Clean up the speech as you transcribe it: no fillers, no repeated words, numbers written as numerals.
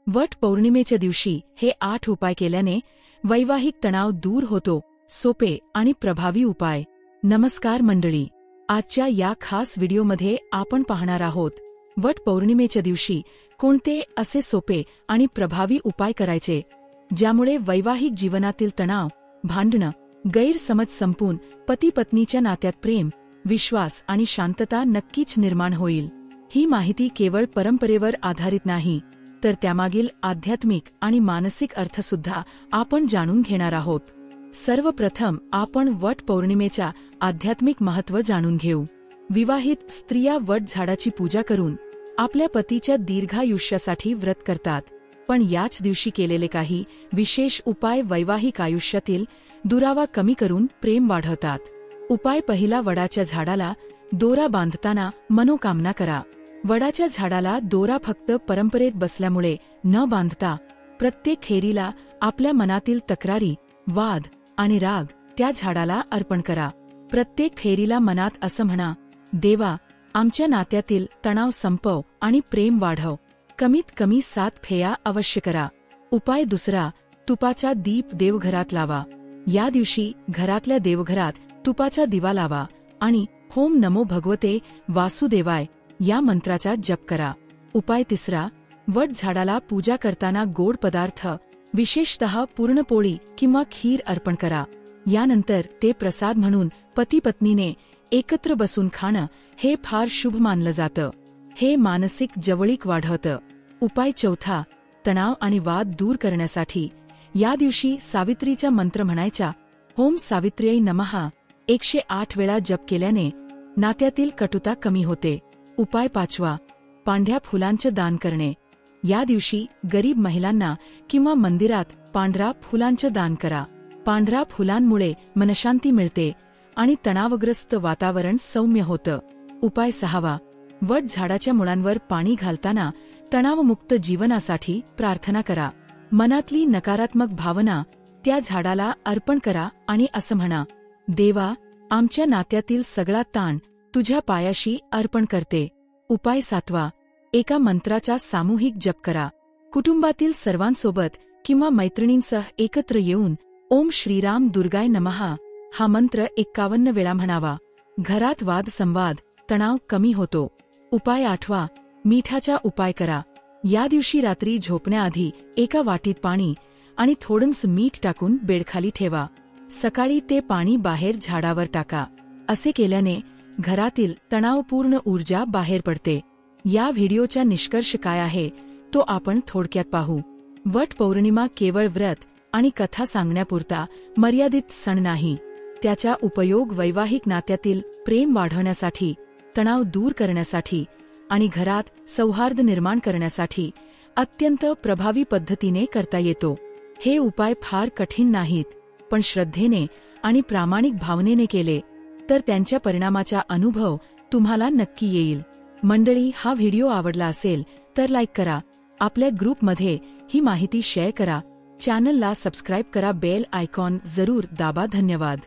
वट पौर्णिमेच्या दिवशी हे 8 उपाय केल्याने वैवाहिक तणाव दूर होतो. सोपे आणि प्रभावी उपाय. नमस्कार मंडळी, आजच्या या खास व्हिडिओमध्ये आपण पाहणार आहोत वट पौर्णिमेच्या दिवशी कोणते असे सोपे आणि प्रभावी उपाय करायचे ज्यामुळे वैवाहिक जीवनातील तणाव, भांडणं, गैरसमज संपून पती पत्नीच्या नात्यात प्रेम, विश्वास आणि शांतता नक्कीच निर्माण होईल. ही माहिती केवळ परंपरेवर आधारित नाही, तर त्यामागील आध्यात्मिक आणि मानसिक अर्थसुद्धा आपण जाणून घेणार आहोत. सर्वप्रथम आपण वट पौर्णिमेच्या आध्यात्मिक महत्त्व जाणून घेऊ. विवाहित स्त्रिया वट झाडाची पूजा करून आपल्या पतीच्या दीर्घायुष्यासाठी व्रत करतात. पण याच दिवशी केलेले काही विशेष उपाय वैवाहिक आयुष्यातील दुरावा कमी करून प्रेम वाढवतात. उपाय पहिला. वडाच्या झाडाला दोरा बांधताना मनोकामना करा. वडाच्या झाडाला दोरा फक्त परंपरेत बसल्यामुळे न बांधता प्रत्येक खेरीला आपल्या मनातील तक्रारी, वाद आणि राग त्या झाडाला अर्पण करा. प्रत्येक फेरीला मनात असं म्हणा, देवा, आमच्या नात्यातील तणाव संपव आणि प्रेम वाढव. कमीत कमी 7 फेऱ्या अवश्य करा. उपाय दुसरा. तुपाचा दीप देवघरात लावा. या दिवशी घरातल्या देवघरात तुपाचा दिवा लावा आणि ओम नमो भगवते वासुदेवाय या मंत्राचा जप करा. उपाय तिसरा. वट झाडाला पूजा करताना गोड पदार्थ, विशेषतः पुरणपोळी किंवा खीर अर्पण करा. यानंतर ते प्रसाद म्हणून पती पत्नीने एकत्र बसून खाणं हे फार शुभ मानलं जातं. हे मानसिक जवळीक वाढवतं. उपाय चौथा. तणाव आणि वाद दूर करण्यासाठी या दिवशी सावित्रीचा मंत्र म्हणायचा. ओम सावित्र्यै नमः 108 वेळा जप केल्याने नात्यातील कटुता कमी होते. उपाय पाचवा. पांढऱ्या फुलांचं दान करणे. या दिवशी गरीब महिलांना किंवा मंदिरात पांढरा फुलांचं दान करा. पांढऱ्या फुलांमुळे मनशांती मिळते आणि तणावग्रस्त वातावरण सौम्य होतं. उपाय सहावा. वट झाडाच्या मुळांवर पाणी घालताना तणावमुक्त जीवनासाठी प्रार्थना करा. मनातली नकारात्मक भावना त्या झाडाला अर्पण करा आणि असं म्हणा, देवा, आमच्या नात्यातील सगळा ताण तुझ्या पायाशी अर्पण करते. उपाय सातवा. एका मंत्राचा सामूहिक जप करा. कुटुंबातील सर्वांसोबत किंवा मैत्रिणींसह एकत्र येऊन ओम श्रीराम दुर्गाय नमः हा मंत्र 51 वेळा म्हणावा. घरात वाद संवाद, तणाव कमी होतो. उपाय आठवा. मिठाचा उपाय करा. या दिवशी रात्री झोपण्याआधी एका वाटीत पाणी आणि थोडंसं मीठ टाकून बेडखाली ठेवा. सकाळी ते पाणी बाहेर झाडावर टाका. असे केल्याने घरातील तणावपूर्ण ऊर्जा बाहेर पडते. या व्हिडिओचा निष्कर्ष काय आहे तो आपण थोडक्यात पाहू. वट पौर्णिमा केवळ व्रत आणि कथा सांगण्यापुरता मर्यादित सण नाही. त्याचा उपयोग वैवाहिक नात्यातील प्रेम वाढवण्यासाठी, तणाव दूर करण्यासाठी आणि घरात सौहार्द निर्माण करण्यासाठी अत्यंत प्रभावी पद्धतीने करता येतो. हे उपाय फार कठीण नाहीत, पण श्रद्धेने आणि प्रामाणिक भावनेने केले तर त्यांच्या परिणामाचा अनुभव तुम्हाला नक्की येईल. मंडळी, हा व्हिडिओ आवडला असेल तर लाईक करा, आपल्या ग्रुपमध्ये ही माहिती शेअर करा, चॅनलला सबस्क्राईब करा, बेल आयकॉन जरूर दाबा. धन्यवाद.